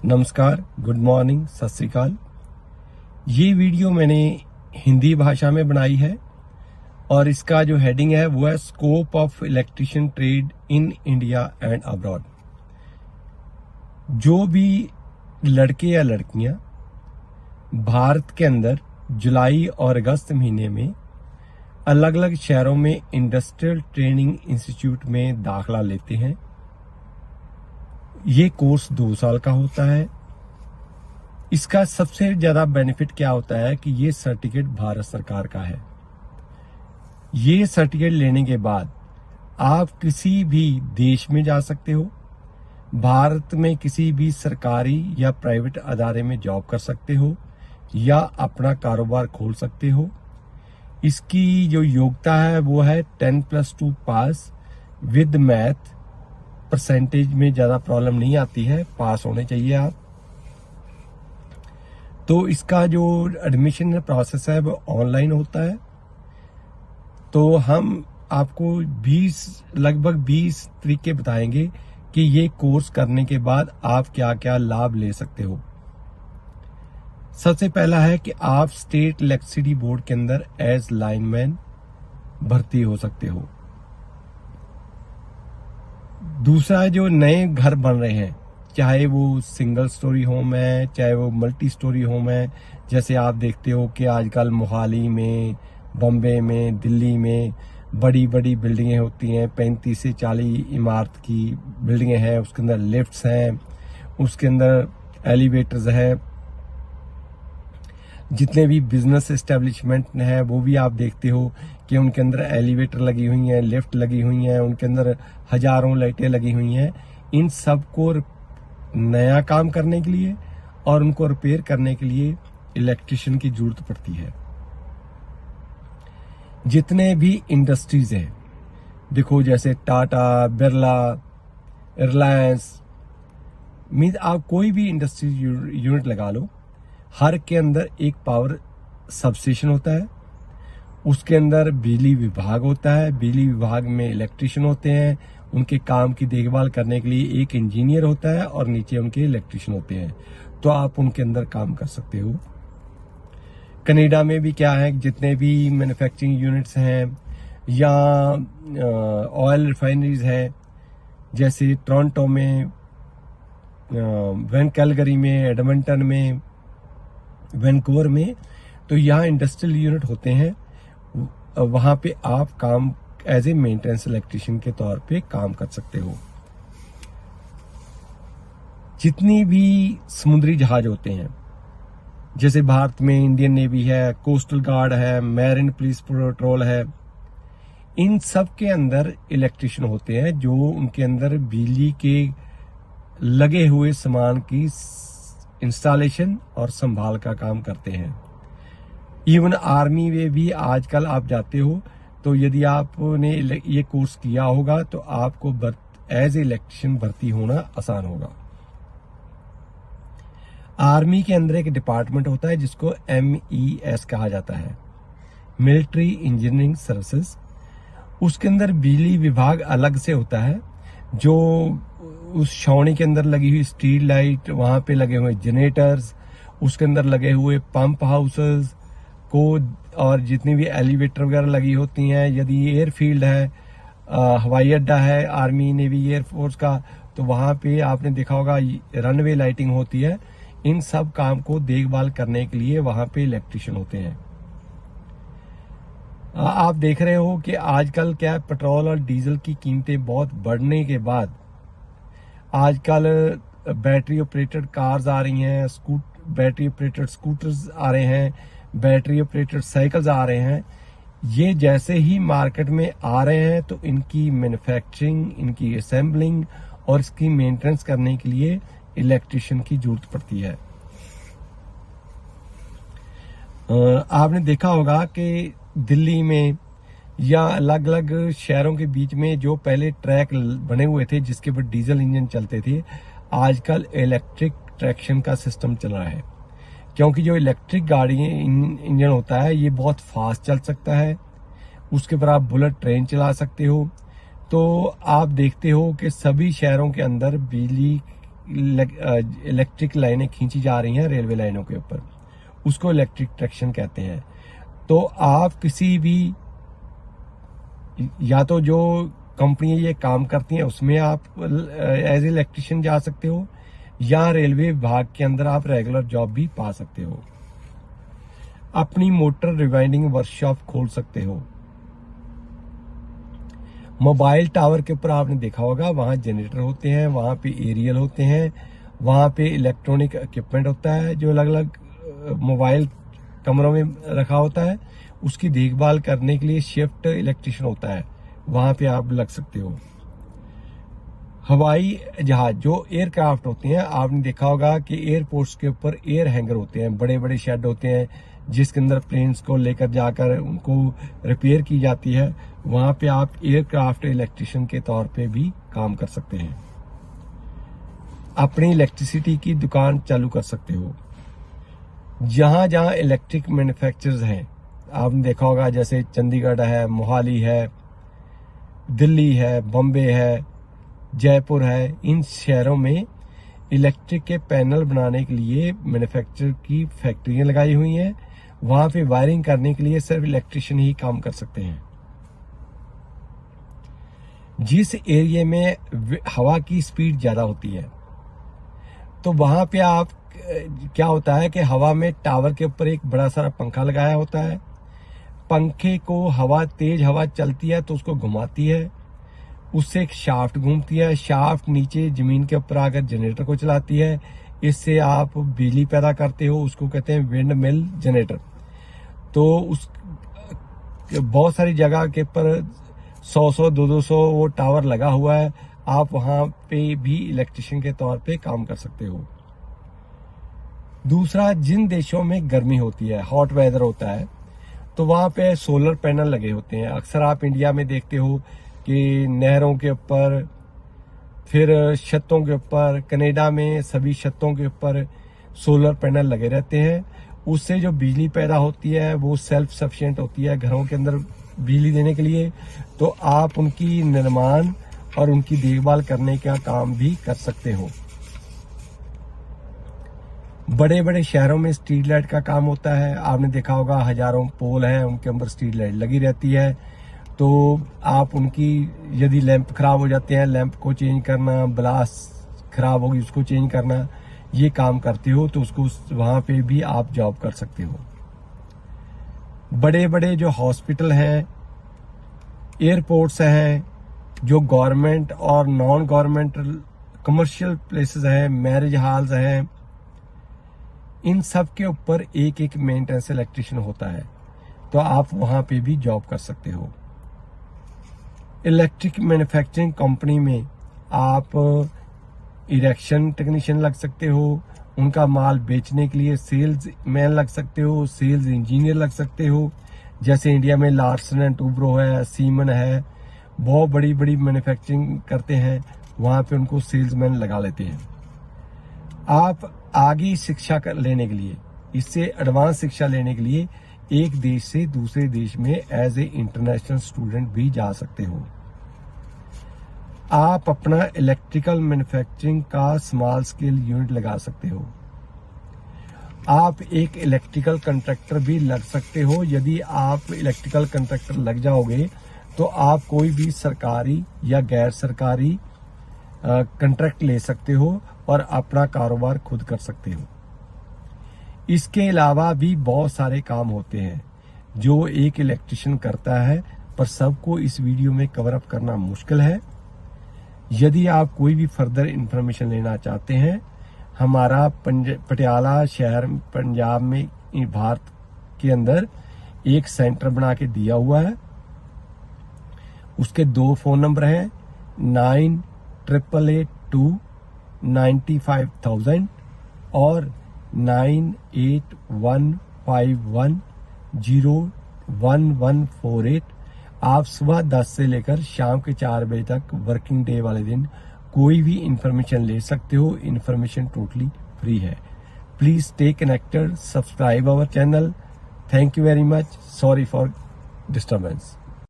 नमस्कार, good morning, सत श्री अकाल। ये वीडियो मैंने हिंदी भाषा में बनाई है और इसका जो हेडिंग है वो है scope of electrician trade in India and abroad. जो भी लड़के या लड़कियां भारत के अंदर जुलाई और अगस्त महीने में अलग अलग शहरों में इंडस्ट्रियल ट्रेनिंग इंस्टीट्यूट में दाखला लेते हैं, ये कोर्स 2 साल का होता है। इसका सबसे ज्यादा बेनिफिट क्या होता है कि ये सर्टिफिकेट भारत सरकार का है। ये सर्टिफिकेट लेने के बाद आप किसी भी देश में जा सकते हो, भारत में किसी भी सरकारी या प्राइवेट अदारे में जॉब कर सकते हो या अपना कारोबार खोल सकते हो। इसकी जो योग्यता है वो है 10+2 पास विद मैथ। परसेंटेज में ज्यादा प्रॉब्लम नहीं आती है, पास होने चाहिए आप। तो इसका जो एडमिशन प्रोसेस है वो ऑनलाइन होता है। तो हम आपको लगभग 20 तरीके बताएंगे कि ये कोर्स करने के बाद आप क्या क्या लाभ ले सकते हो। सबसे पहला है कि आप स्टेट इलेक्ट्रिसिटी बोर्ड के अंदर एज लाइनमैन भर्ती हो सकते हो। दूसरा, जो नए घर बन रहे हैं, चाहे वो सिंगल स्टोरी होम है चाहे वो मल्टी स्टोरी होम है, जैसे आप देखते हो कि आजकल मोहाली में, बॉम्बे में, दिल्ली में बड़ी बड़ी बिल्डिंगें होती हैं, 35 से 40 इमारत की बिल्डिंगें हैं, उसके अंदर लिफ्ट्स हैं, उसके अंदर एलिवेटर्स है। जितने भी बिजनेस एस्टेब्लिशमेंट हैं वो भी आप देखते हो कि उनके अंदर एलिवेटर लगी हुई हैं, लिफ्ट लगी हुई हैं, उनके अंदर हजारों लाइटें लगी हुई हैं। इन सब को नया काम करने के लिए और उनको रिपेयर करने के लिए इलेक्ट्रिशियन की जरूरत पड़ती है। जितने भी इंडस्ट्रीज हैं, देखो जैसे टाटा, बिरला, रिलायंस, मीन्स आप कोई भी इंडस्ट्री यूनिट लगा लो, हर के अंदर एक पावर सबस्टेशन होता है, उसके अंदर बिजली विभाग होता है, बिजली विभाग में इलेक्ट्रिशियन होते हैं, उनके काम की देखभाल करने के लिए एक इंजीनियर होता है और नीचे उनके इलेक्ट्रिशियन होते हैं। तो आप उनके अंदर काम कर सकते हो। कनाडा में भी क्या है, जितने भी मैन्युफैक्चरिंग यूनिट्स हैं या ऑयल रिफाइनरीज है, जैसे टोरंटो में, कैलगरी में, एडमंटन में, वैंकूवर में, तो यहाँ इंडस्ट्रियल यूनिट होते हैं। वहां पे आप काम एज ए मेंटेनेंस इलेक्ट्रिशियन के तौर पे काम कर सकते हो। जितनी भी समुद्री जहाज होते हैं, जैसे भारत में इंडियन नेवी है, कोस्टल गार्ड है, मैरिन पुलिस पेट्रोल है, इन सब के अंदर इलेक्ट्रिशियन होते हैं जो उनके अंदर बिजली के लगे हुए सामान की इंस्टॉलेशन और संभाल का काम करते हैं। इवन आर्मी में भी आजकल आप जाते हो तो यदि आपने ये कोर्स किया होगा तो आपको एज ए इलेक्ट्रिशियन भर्ती होना आसान होगा। आर्मी के अंदर एक डिपार्टमेंट होता है जिसको MES कहा जाता है, मिलिट्री इंजीनियरिंग सर्विसेज। उसके अंदर बिजली विभाग अलग से होता है, जो उस छावनी के अंदर लगी हुई स्ट्रीट लाइट, वहां पे लगे हुए जनरेटर्स, उसके अंदर लगे हुए पंप हाउसेस को, और जितनी भी एलिवेटर वगैरह लगी होती हैं, यदि एयरफील्ड है, हवाई अड्डा है आर्मी नेवी एयरफोर्स का, तो वहां पे आपने देखा होगा रनवे लाइटिंग होती है। इन सब काम को देखभाल करने के लिए वहां पे इलेक्ट्रिशियन होते हैं। आप देख रहे हो कि आजकल क्या, पेट्रोल और डीजल की कीमतें बहुत बढ़ने के बाद आजकल बैटरी ऑपरेटेड कार्स आ रही हैं, बैटरी ऑपरेटेड स्कूटर्स आ रहे हैं, बैटरी ऑपरेटेड साइकिल्स आ रहे हैं। ये जैसे ही मार्केट में आ रहे हैं तो इनकी मैन्युफैक्चरिंग, इनकी असेंबलिंग और इसकी मेंटेनेंस करने के लिए इलेक्ट्रिशियन की जरूरत पड़ती है। आपने देखा होगा कि दिल्ली में या अलग अलग शहरों के बीच में जो पहले ट्रैक बने हुए थे जिसके ऊपर डीजल इंजन चलते थे, आजकल इलेक्ट्रिक ट्रैक्शन का सिस्टम चल रहा है। क्योंकि जो इलेक्ट्रिक गाड़ी इंजन होता है ये बहुत फास्ट चल सकता है, उसके ऊपर आप बुलेट ट्रेन चला सकते हो। तो आप देखते हो कि सभी शहरों के अंदर बिजली इलेक्ट्रिक लाइनें खींची जा रही हैं रेलवे लाइनों के ऊपर, उसको इलेक्ट्रिक ट्रैक्शन कहते हैं। तो आप किसी भी, या तो जो कंपनी ये काम करती हैं उसमें आप एज इलेक्ट्रिशियन जा सकते हो, या रेलवे विभाग के अंदर आप रेगुलर जॉब भी पा सकते हो। अपनी मोटर रिवाइंडिंग वर्कशॉप खोल सकते हो। मोबाइल टावर के ऊपर आपने देखा होगा, वहां जनरेटर होते हैं, वहां पे एरियल होते हैं, वहां पे इलेक्ट्रॉनिक इक्विपमेंट होता है जो अलग अलग मोबाइल कमरों में रखा होता है। उसकी देखभाल करने के लिए शिफ्ट इलेक्ट्रिशियन होता है, वहां पे आप लग सकते हो। हवाई जहाज जो एयरक्राफ्ट होते हैं, आपने देखा होगा कि एयरपोर्ट्स के ऊपर एयर हैंगर होते हैं, बड़े बड़े शेड होते हैं जिसके अंदर प्लेन्स को लेकर जाकर उनको रिपेयर की जाती है। वहां पे आप एयरक्राफ्ट इलेक्ट्रिशियन के तौर पे भी काम कर सकते हैं। अपनी इलेक्ट्रिसिटी की दुकान चालू कर सकते हो। जहां जहां इलेक्ट्रिक मैन्युफैक्चरर्स हैं, आपने देखा होगा जैसे चंडीगढ़ है, मोहाली है, दिल्ली है, बॉम्बे है, जयपुर है, इन शहरों में इलेक्ट्रिक के पैनल बनाने के लिए मैन्युफैक्चर की फैक्ट्रियां लगाई हुई हैं। वहां पे वायरिंग करने के लिए सिर्फ इलेक्ट्रिशियन ही काम कर सकते हैं। जिस एरिया में हवा की स्पीड ज्यादा होती है, तो वहां पे आप क्या होता है कि हवा में टावर के ऊपर एक बड़ा सारा पंखा लगाया होता है। पंखे को हवा, तेज हवा चलती है तो उसको घुमाती है, उससे एक शाफ्ट घूमती है, शाफ्ट नीचे जमीन के ऊपर आकर जनरेटर को चलाती है। इससे आप बिजली पैदा करते हो, उसको कहते हैं विंड मिल जनरेटर। तो उस बहुत सारी जगह के ऊपर 100-100, 200 वो टावर लगा हुआ है। आप वहां पे भी इलेक्ट्रिशियन के तौर पे काम कर सकते हो। दूसरा, जिन देशों में गर्मी होती है, हॉट वेदर होता है, तो वहां पे सोलर पैनल लगे होते हैं। अक्सर आप इंडिया में देखते हो कि नहरों के ऊपर, फिर छतों के ऊपर, कनाडा में सभी छतों के ऊपर सोलर पैनल लगे रहते हैं। उससे जो बिजली पैदा होती है वो सेल्फ सफिशिएंट होती है घरों के अंदर बिजली देने के लिए। तो आप उनकी निर्माण और उनकी देखभाल करने का काम भी कर सकते हो। बड़े बड़े शहरों में स्ट्रीट लाइट का काम होता है। आपने देखा होगा हजारों पोल हैं, उनके अंदर स्ट्रीट लाइट लगी रहती है। तो आप उनकी, यदि लैंप खराब हो जाते हैं, लैंप को चेंज करना, ब्लास खराब होगी उसको चेंज करना, ये काम करते हो तो उसको वहां पे भी आप जॉब कर सकते हो। बड़े बड़े जो हॉस्पिटल हैं, एयरपोर्ट्स हैं, जो गवर्नमेंट और नॉन गवर्नमेंट कमर्शियल प्लेसेस हैं, मैरिज हॉल्स हैं, इन सब के ऊपर एक एक मेंटेनेंस इलेक्ट्रिशियन होता है। तो आप वहां पे भी जॉब कर सकते हो। इलेक्ट्रिक मैन्युफैक्चरिंग कंपनी में आप इरेक्शन टेक्नीशियन लग सकते हो, उनका माल बेचने के लिए सेल्स मैन लग सकते हो, सेल्स इंजीनियर लग सकते हो। जैसे इंडिया में लार्सन एंड टूब्रो है, सीमन है, बहुत बड़ी बड़ी मैन्युफैक्चरिंग करते हैं, वहां पे उनको सेल्समैन लगा लेते हैं। आप आगे शिक्षा लेने के लिए, इससे एडवांस शिक्षा लेने के लिए एक देश से दूसरे देश में एज ए इंटरनेशनल स्टूडेंट भी जा सकते हो। आप अपना इलेक्ट्रिकल मैन्युफैक्चरिंग का स्मॉल स्केल यूनिट लगा सकते हो। आप एक इलेक्ट्रिकल कंट्रैक्टर भी लग सकते हो। यदि आप इलेक्ट्रिकल कंट्रैक्टर लग जाओगे तो आप कोई भी सरकारी या गैर सरकारी कंट्रैक्ट ले सकते हो और अपना कारोबार खुद कर सकते हो। इसके अलावा भी बहुत सारे काम होते हैं जो एक इलेक्ट्रिशियन करता है, पर सबको इस वीडियो में कवर अप करना मुश्किल है। यदि आप कोई भी फर्दर इंफॉर्मेशन लेना चाहते हैं, हमारा पटियाला शहर पंजाब में भारत के अंदर एक सेंटर बना के दिया हुआ है। उसके 2 फोन नंबर हैं, 9888295000 और 9815101148। आप सुबह 10 से लेकर शाम के 4 बजे तक वर्किंग डे वाले दिन कोई भी इंफॉर्मेशन ले सकते हो। इंफॉर्मेशन टोटली फ्री है। Please stay connected, subscribe our channel. Thank you very much. Sorry for disturbance.